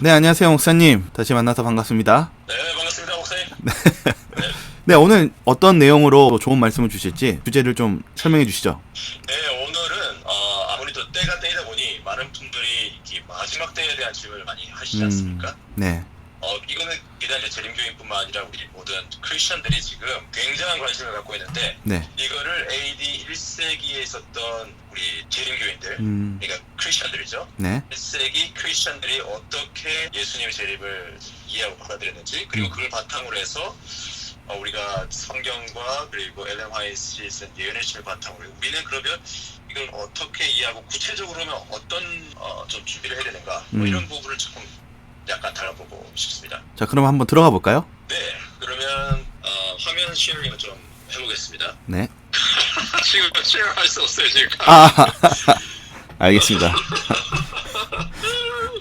네, 안녕하세요, 목사님. 다시 만나서 반갑습니다. 네, 반갑습니다, 목사님. 네, 네, 오늘 어떤 내용으로 좋은 말씀을 주실지 주제를 좀 설명해 주시죠. 네, 오늘은 아무래도 때가 때이다 보니 많은 분들이 이 마지막 때에 대한 질문을 많이 하시지 않습니까? 네, 이거는 비단 이제 재림교인뿐만 아니라 우리 모든 크리스천들이 지금 굉장한 관심을 갖고 있는데 네, 이거를 AD 1세기에 있었던 우리 재림교인들, 그러니까 크리스천들이죠. 네, 1세기 크리스천들이 어떻게 예수님의 재림을 이해하고 받아들였는지, 그리고 그걸 바탕으로 해서 우리가 성경과 그리고 엘렌 화이트의 쓴 예언의 책을 바탕으로 우리는 그러면 이걸 어떻게 이해하고 구체적으로는 어떤 좀 준비를 해야 되는가 뭐 이런 부분을 조금 약간 다뤄보고 싶습니다. 자, 그럼 한번 들어가 볼까요? 네, 그러면 화면 쉐어링을 좀 해보겠습니다. 네. 지금 쉐어할 수 없어요 지금. 알겠습니다.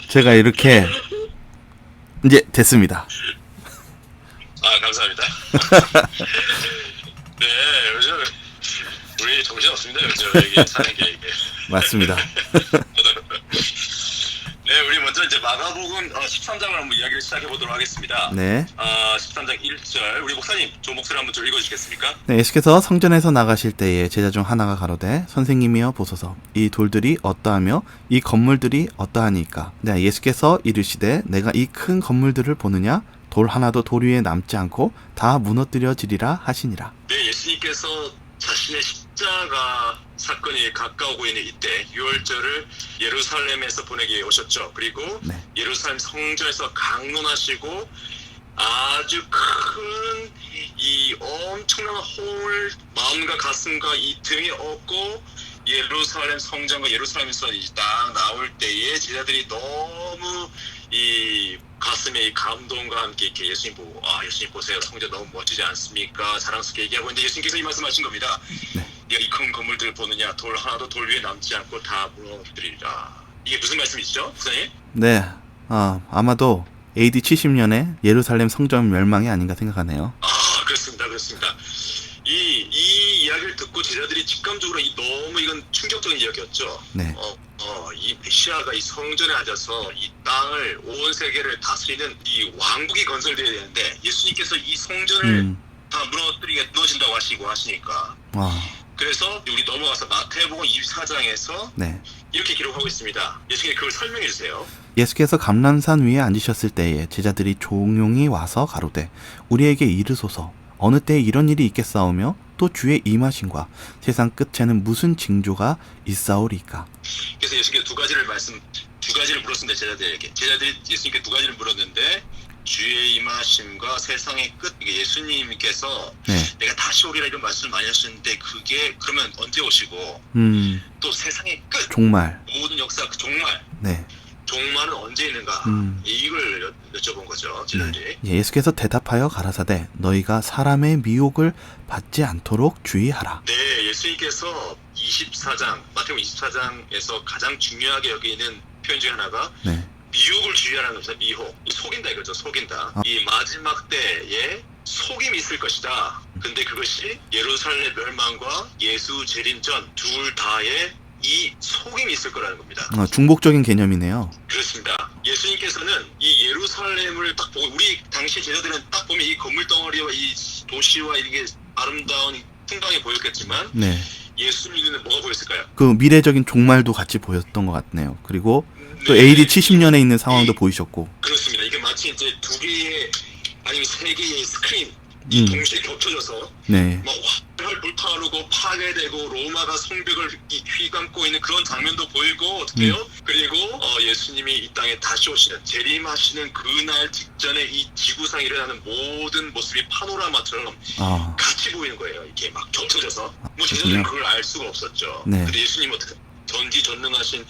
제가 이렇게 이제 됐습니다. 감사합니다. 네, 요즘 우리 정신 없습니다. 요즘 이게 사는 게 이게. 맞습니다. 네, 우리 먼저 이제 마가복음 13장을 한번 이야기를 시작해 보도록 하겠습니다. 네. 13장 1절 우리 목사님 저 목소리 한번 좀 읽어주시겠습니까? 네, 예수께서 성전에서 나가실 때에 제자 중 하나가 가로되 선생님이여 보소서 이 돌들이 어떠하며 이 건물들이 어떠하니까. 네, 예수께서 이르시되 내가 이 큰 건물들을 보느냐 돌 하나도 돌 위에 남지 않고 다 무너뜨려지리라 하시니라. 네, 예수님께서 자신의 십자가 사건이 가까우고 있는 이때 6월절을 예루살렘에서 보내기 오셨죠. 그리고 네. 예루살렘 성전에서 강론하시고 아주 큰 이 엄청난 호응을 마음과 가슴과 이 등에 얻고 예루살렘 성전과 예루살렘에서 딱 나올 때에 제자들이 너무 이 가슴에 이 감동과 함께 이렇게 예수님 보고 예수님 보세요, 성전 너무 멋지지 않습니까? 자랑스럽게 얘기하고 있는데 예수님께서 이 말씀하신 겁니다. 네. 네가 이 큰 건물들을 보느냐 돌 하나도 돌 위에 남지 않고 다 무너뜨리리라. 이게 무슨 말씀이시죠, 목사님? 네. 아마도 AD 70년에 예루살렘 성전 멸망이 아닌가 생각하네요. 그렇습니다. 이 이야기를 듣고 제자들이 직감적으로 너무 이건 충격적인 이야기였죠. 네. 이 메시아가 이 성전에 앉아서 이 땅을 온 세계를 다스리는 이 왕국이 건설되어야 되는데 예수님께서 이 성전을 다 무너진다고 하시니까. 그래서 우리 넘어가서 마태복음 24장에서 네. 이렇게 기록하고 있습니다. 예수님이 그걸 설명해 주세요. 예수께서 감람산 위에 앉으셨을 때에 제자들이 종용이 와서 가로되 우리에게 이르소서 어느 때에 이런 일이 있겠사오며 또 주의 임하심과 세상 끝에는 무슨 징조가 있사오리까. 그래서 예수님께서 두 가지를 물었습니다. 제자들이 예수님께 두 가지를 물었는데 주의 임하심과 세상의 끝. 이게 예수님께서 내가 다시 오리라 이런 말씀을 많이 하셨는데 그게 그러면 언제 오시고 또 세상의 끝 종말. 모든 역사 그 종말. 네. 종말은 언제 있는가? 이걸 여쭤본 거죠, 제자들이. 네. 예수께서 대답하여 가라사대 너희가 사람의 미혹을 받지 않도록 주의하라. 네, 예수님께서 24장 마태복음 24장에서 가장 중요하게 여기는 표현 중에 하나가 미혹을 주의하라는 겁니다. 미혹. 속인다 이거죠. 속인다. 이 마지막 때에 속임이 있을 것이다. 근데 그것이 예루살렘 멸망과 예수 재림 전 둘 다에 이 속임이 있을 거라는 겁니다. 중복적인 개념이네요. 그렇습니다. 예수님께서는 이 예루살렘을 딱 보고 우리 당시 제자들은 딱 보면 이 건물 덩어리와 이 도시와 이게 아름다운 풍광이 보였겠지만 예수님 눈에 뭐가 보였을까요? 그 미래적인 종말도 같이 보였던 것 같네요. 그리고 또 AD 70년에 있는 상황도 보이셨고. 그렇습니다. 이게 마치 이제 두 개의 아니면 세 개의 스크린 동시에 겹쳐져서 막 활활 불타오르고 파괴되고 로마가 성벽을 휘감고 있는 그런 장면도 보이고 어떻게요? 그리고 예수님이 이 땅에 다시 오시는 재림하시는 그날 직전에 이 지구상에 일어나는 모든 모습이 파노라마처럼 같이 보이는 거예요. 이렇게 막 겹쳐져서. 뭐 제자들은 그걸 알 수가 없었죠. 근데 예수님은 어떻게 전지전능하신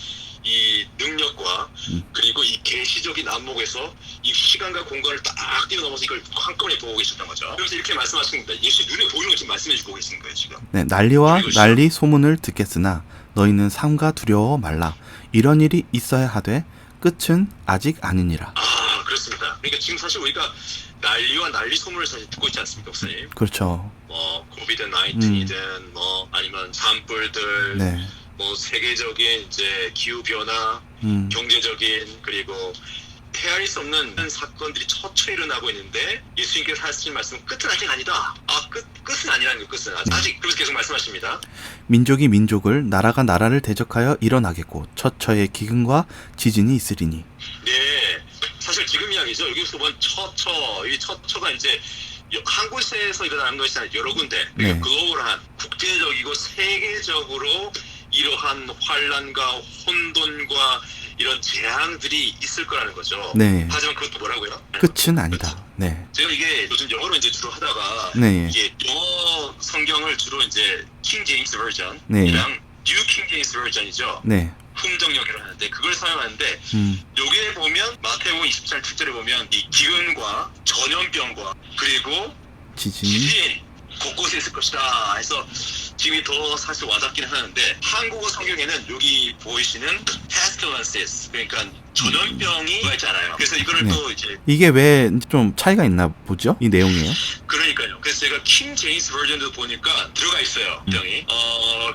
이 능력과 그리고 이 계시적인 안목에서 이 시간과 공간을 딱 뛰어넘어서 이걸 한꺼번에 보고 계셨던 거죠. 그래서 이렇게 말씀하신 겁니다. 예수 눈에 보이는 걸 지금 말씀해 주고 계신 거예요, 지금. 네, 난리와 난리 소문을 듣겠으나 너희는 삼가 두려워 말라. 이런 일이 있어야 하되 끝은 아직 아니니라. 그렇습니다. 그러니까 지금 사실 우리가 난리와 난리 소문을 사실 듣고 있지 않습니까, 목사님? 그렇죠. 코비드 19이든 아니면 산불들, 세계적인 이제 기후 변화, 경제적인 그리고 헤아릴 수 없는 사건들이 처처 일어나고 있는데 예수님께서 하신 말씀은 끝은 아직 아니다. 끝은 아니라는 거, 끝은 아직. 그래서 계속 말씀하십니다. 민족이 민족을, 나라가 나라를 대적하여 일어나겠고 처처의 기근과 지진이 있으리니. 네, 사실 지금 이야기죠. 여기서 본 처처, 이 처처가 이제 한 곳에서 일어나는 것이 아니라 여러 군데, 네. 글로벌한, 국제적이고 세계적으로 이러한 환란과 혼돈과 이런 재앙들이 있을 거라는 거죠. 네. 하지만 그것도 뭐라고요? 끝은 아니다. 네. 제가 이게 요즘 영어로 이제 주로 하다가 네. 이게 영어 성경을 주로 이제 킹 제임스 버전이랑 네. 뉴 킹 제임스 버전이죠. 네. 품정역이라고 하는데 그걸 사용하는데 요게 보면 마태복음 24장 7절에 보면 이 기근과 전염병과 그리고 지진 곳곳에 있을 것이다 해서 지금이 더 사실 와닿긴 하는데 한국어 성경에는 여기 보이시는 pestilences 그러니까 전염병이 들어가 있잖아요. 그래서 이거를 네. 또 이제 이게 왜 좀 차이가 있나 보죠? 이 내용이에요? 그러니까요. 그래서 제가 킹 제임스 버전도 보니까 들어가 있어요. 병이.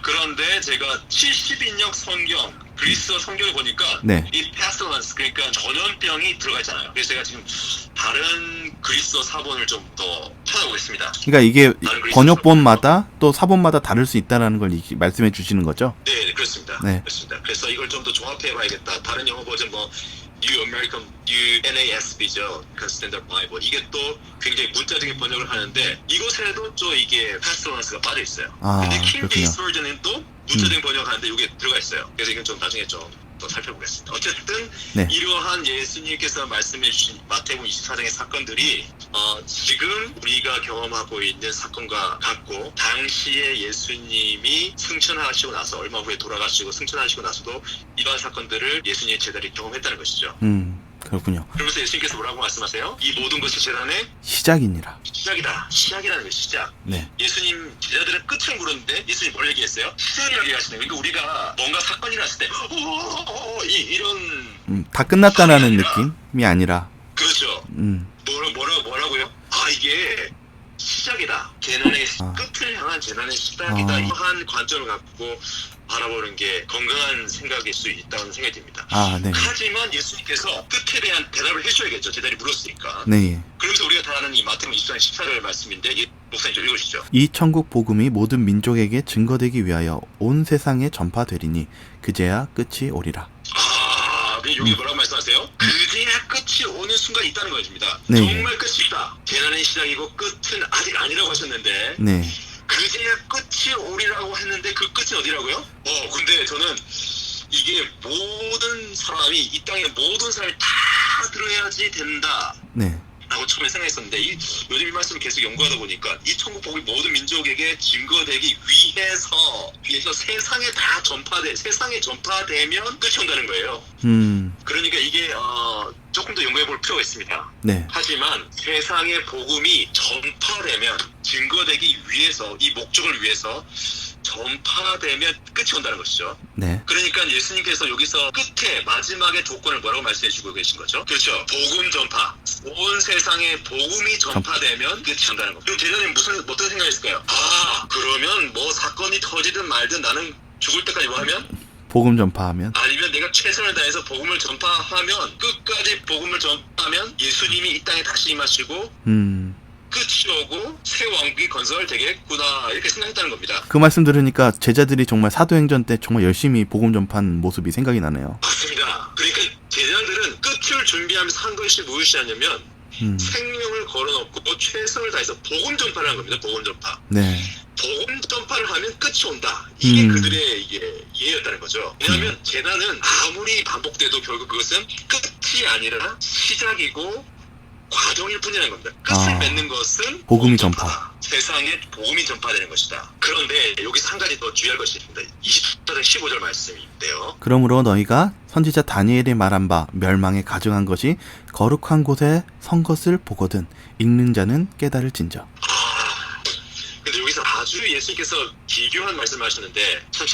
그런데 제가 70인역 성경 그리스어 성경을 보니까 네. 이 pestilence 그러니까 전염병이 들어가 있잖아요. 그래서 제가 지금 다른 그리스어 사본을 좀 더 찾아보겠습니다. 그러니까 이게 번역본마다 또 사본마다 다를 수 있다는 걸 말씀해 주시는 거죠? 네, 그렇습니다. 네. 그렇습니다. 그래서 이걸 좀 더 종합해봐야겠다. 다른 영어 버전 뭐 New American NASB죠. 그 스탠더드 바이블. 이게 또 굉장히 문자적인 번역을 하는데 이곳에도 또 이게 pestilence가 빠져 있어요. 아, 근데 킹 그렇군요. 제임스 버전은 또 문자적인 번역하는데 이게 들어가 있어요. 그래서 이건 좀 나중에 좀 더 살펴보겠습니다. 어쨌든 네. 이러한 예수님께서 말씀해주신 마태복음 24장의 사건들이 지금 우리가 경험하고 있는 사건과 같고 당시에 예수님이 승천하시고 나서 얼마 후에 돌아가시고 승천하시고 나서도 이러한 사건들을 예수님의 제자들이 경험했다는 것이죠. 그렇군요. 그러면서 예수님께서 뭐라고 말씀하세요? 이 모든 것이 재단의 시작이니라. 시작이다. 시작이라는 게 시작. 네. 예수님 제자들은 끝을 물었는데 예수님 뭘 얘기했어요? 시작이라고 얘기하시네요. 그러니까 우리가 뭔가 사건이 났을 때 이런 다 끝났다라는 느낌이 아니라. 그렇죠. 뭐라고요? 이게 시작이다. 재난의 끝을 향한 재난의 시작이다. 이러한 관점을 갖고 바라보는 게 건강한 생각일 수 있다는 생각이 듭니다. 네. 하지만 예수님께서 끝에 대한 대답을 해줘야겠죠. 제자들이 물었으니까. 네. 그러면서 우리가 다 아는 이 마태복음 24장 14절 말씀인데 목사님 좀 읽으시죠. 이 천국 복음이 모든 민족에게 증거되기 위하여 온 세상에 전파되리니 그제야 끝이 오리라. 여기 뭐라고 말씀하세요? 그제야 끝이 오는 순간이 있다는 것입니다. 네. 정말 끝이 있다. 재난의 시작이고 끝은 아직 아니라고 하셨는데 네. 그제야 끝이 오리라고 했는데 그 끝이 어디라고요? 근데 저는 이게 모든 사람이 이 땅의 모든 사람이 다 들어야지 된다. 네. 라고 처음에 생각했었는데 요즘 이 말씀을 계속 연구하다 보니까 이 천국 복음이 모든 민족에게 증거되기 위해서 세상에 전파되면 끝이 온다는 거예요. 그러니까 이게 조금 더 연구해 볼 필요가 있습니다. 네. 하지만 세상의 복음이 전파되면 증거되기 위해서 이 목적을 위해서 전파되면 끝이 온다는 것이죠. 네. 그러니까 예수님께서 여기서 끝에 마지막의 조건을 뭐라고 말씀해 주고 계신 거죠? 그렇죠. 복음 전파. 온 세상에 복음이 전파되면 끝이 온다는 거. 그럼 제자님 어떤 생각이 있을까요? 그러면 뭐 사건이 터지든 말든 나는 죽을 때까지 뭐 하면? 복음 전파하면? 아니면 내가 최선을 다해서 복음을 전파하면 끝까지 복음을 전파하면 예수님이 이 땅에 다시 임하시고 끝이 오고 새 왕국이 건설되겠구나 이렇게 생각했다는 겁니다. 그 말씀 들으니까 제자들이 정말 사도행전 때 정말 열심히 복음 전파한 모습이 생각이 나네요. 맞습니다. 그러니까 제자들은 끝을 준비하면서 한 것이 무엇이냐면 생명을 걸어놓고 최선을 다해서 복음 전파를 한 겁니다. 복음 전파. 네. 복음 전파를 하면 끝이 온다. 이게 그들의 이해였다는 거죠. 왜냐하면 재난은 아무리 반복돼도 결국 그것은 끝이 아니라 시작이고 과정일 뿐이라는 겁니다. 끝을 맺는 것은 복음이 전파. 세상에 복음이 전파되는 것이다. 그런데 여기서 한 가지 더 주의할 것이 있습니다. 24장 15절 말씀인데요. 그러므로 너희가 선지자 다니엘이 말한 바 멸망에 가증한 것이 거룩한 곳에 선 것을 보거든 읽는 자는 깨달을진저. 근데 여기서 아주 예수님께서 기교한 말씀을 하셨는데 참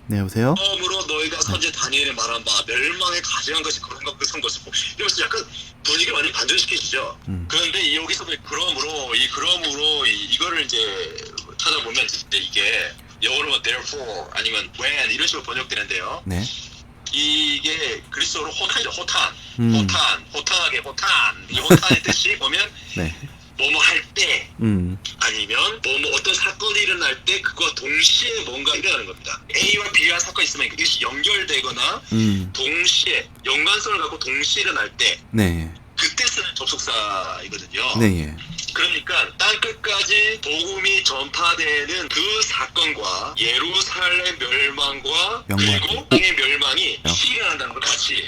네, 여보세요? 처음으로 너희가 선지자 다니엘이 말한 바 멸망에 가증한 것이 거룩한 곳에 선 것을 보고 이러면서 약간 분위기를 많이 반전시키시죠. 그런데 여기서 그러므로 이거를 이제 찾아보면 이게 영어로 therefore 아니면 when 이런 식으로 번역되는데요. 네. 이게 그리스어로 호탄이죠. 호탄. 호탄하게 호탄. 이 호탄의 뜻이 보면 네. 뭐뭐 할 때, 아니면 뭐뭐 어떤 사건이 일어날 때 그거와 동시에 뭔가 일어나는 겁니다. A와 B와 사건이 있으면 이것이 연결되거나 동시에 연관성을 갖고 동시에 일어날 때 네. 그때 쓰는 접속사이거든요. 네. 예. 그러니까 땅끝까지 복음이 전파되는 그 사건과 예루살렘 멸망과 그리고 땅의 멸망이 같이 일어난다는 걸 같이.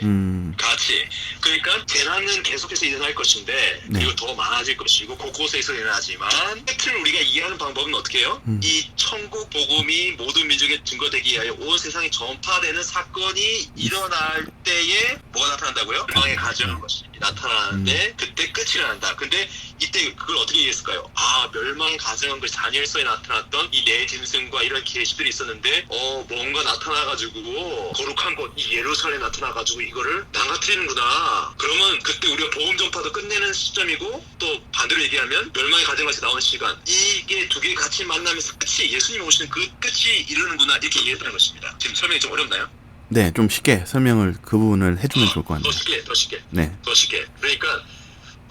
그러니까 재난은 계속해서 일어날 것인데 네. 그리고 더 많아질 것이고 곳곳에서 일어나지만 팩트를 우리가 이해하는 방법은 어떻게 해요? 이 천국 복음이 모든 민족에 증거되기 위하여 온 세상에 전파되는 사건이 일어날 때에 뭐가 나타난다고요? 멸망의 가정한 것이 나타나는데 그때 끝이 일어난다. 근데 이때 그걸 어떻게 이해했을까요? 아, 멸망 가정한 것이 다니엘서에 나타났던 이 네 짐승과 이런 계시들이 있었는데 뭔가 나타나가지고 거룩한 곳 이 예루살렘에 나타나가지고 이거를 망가뜨리는구나. 그러면 그때 우리가 복음 전파도 끝내는 시점이고 또 반대로 얘기하면 멸망의 가정같이 나온 시간 이게 두 개 같이 만나면서 끝이 예수님 오시는 그 끝이 이르는구나 이렇게 이해했다는 것입니다. 지금 설명이 좀 어렵나요? 네, 좀 쉽게 설명을 그 부분을 해주면 좋을 것 같네요. 더 쉽게. 네. 더 쉽게. 그러니까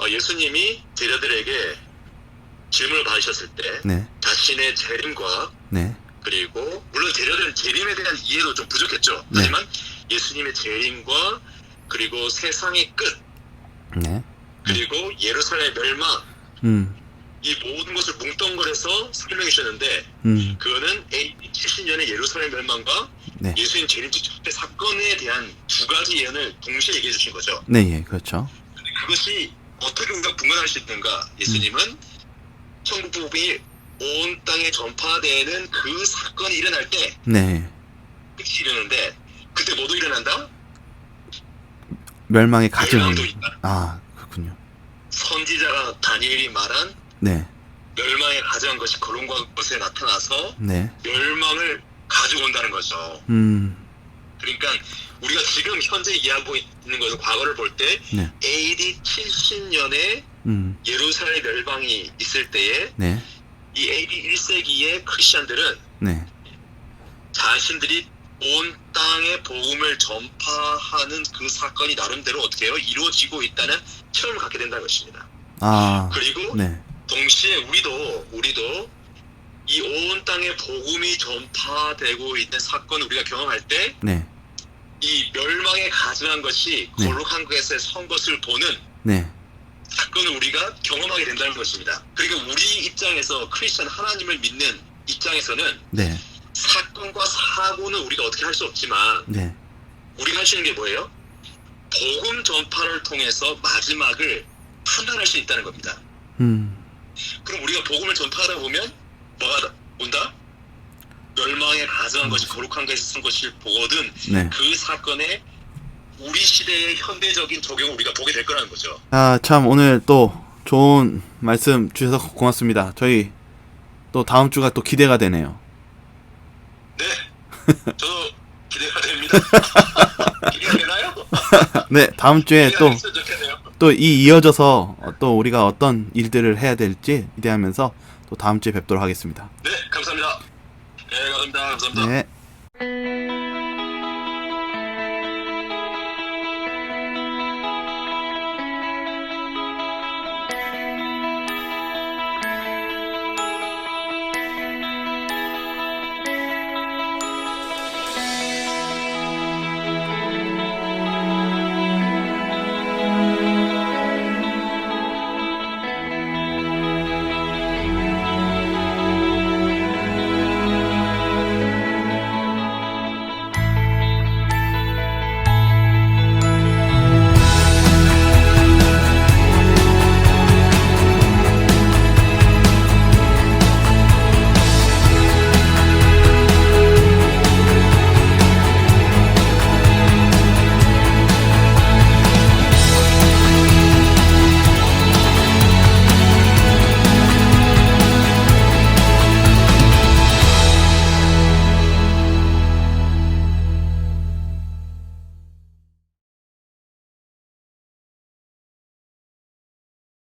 예수님이 제자들에게 질문을 받으셨을 때 네. 자신의 재림과 네. 그리고 물론 제자들은 재림에 대한 이해도 좀 부족했죠. 네. 하지만 예수님의 재림과 그리고 세상의 끝 네. 그리고 예루살렘의 멸망 이 모든 것을 뭉뚱그려서 설명해 주셨는데 그거는 AD 70년의 예루살렘 멸망과 네. 예수님 재림 직전의 사건에 대한 두 가지 예언을 동시에 얘기해 주신 거죠. 네, 예, 그렇죠. 근데 그것이 어떻게 우리가 분간할 수 있는가? 예수님은 천국 복음이 온 땅에 전파되는 그 사건이 일어날 때 네. 끝이 일어나는데 그때 뭐도 일어난다? 멸망의 가정. 멸망도 있다. 아, 그렇군요. 선지자가 다니엘이 말한 네. 멸망에 가져간 것이 거룩한 것에 나타나서 네. 멸망을 가지고 온다는 거죠. 그러니까 우리가 지금 현재 이해하고 있는 것은 과거를 볼 때 네. AD 70년에 예루살렘 멸망이 있을 때에 네. 이 AD 1세기의 크리스천들은 네. 자신들이 온 땅에 복음을 전파하는 그 사건이 나름대로 어떻게 해요? 이루어지고 있다는 체험을 갖게 된다는 것입니다. 아. 그리고 네. 동시에 우리도 이 온 땅에 복음이 전파되고 있는 사건을 우리가 경험할 때 네. 이 멸망에 가증한 것이 네. 거룩한 것에 선 것을 보는 네. 사건을 우리가 경험하게 된다는 것입니다. 그러니까 우리 입장에서 크리스천 하나님을 믿는 입장에서는 네. 사건과 사고는 우리가 어떻게 할 수 없지만 네. 우리가 할 수 있는 게 뭐예요? 복음 전파를 통해서 마지막을 판단할 수 있다는 겁니다. 그럼 우리가 복음을 전파하다 보면 뭐가 온다? 멸망에 가증한 것이 거룩한 것에 선 것을 보거든 네. 그 사건에 우리 시대의 현대적인 적용을 우리가 보게 될 거라는 거죠. 아, 참 오늘 또 좋은 말씀 주셔서 고맙습니다. 저희 또 다음 주가 또 기대가 되네요. 네, 저도 기대가 됩니다. 기대가 되나요? 네, 다음 주에 또 이 이어져서 또 우리가 어떤 일들을 해야 될지 기대하면서 또 다음 주에 뵙도록 하겠습니다. 네, 감사합니다. 네, 감사합니다. 네.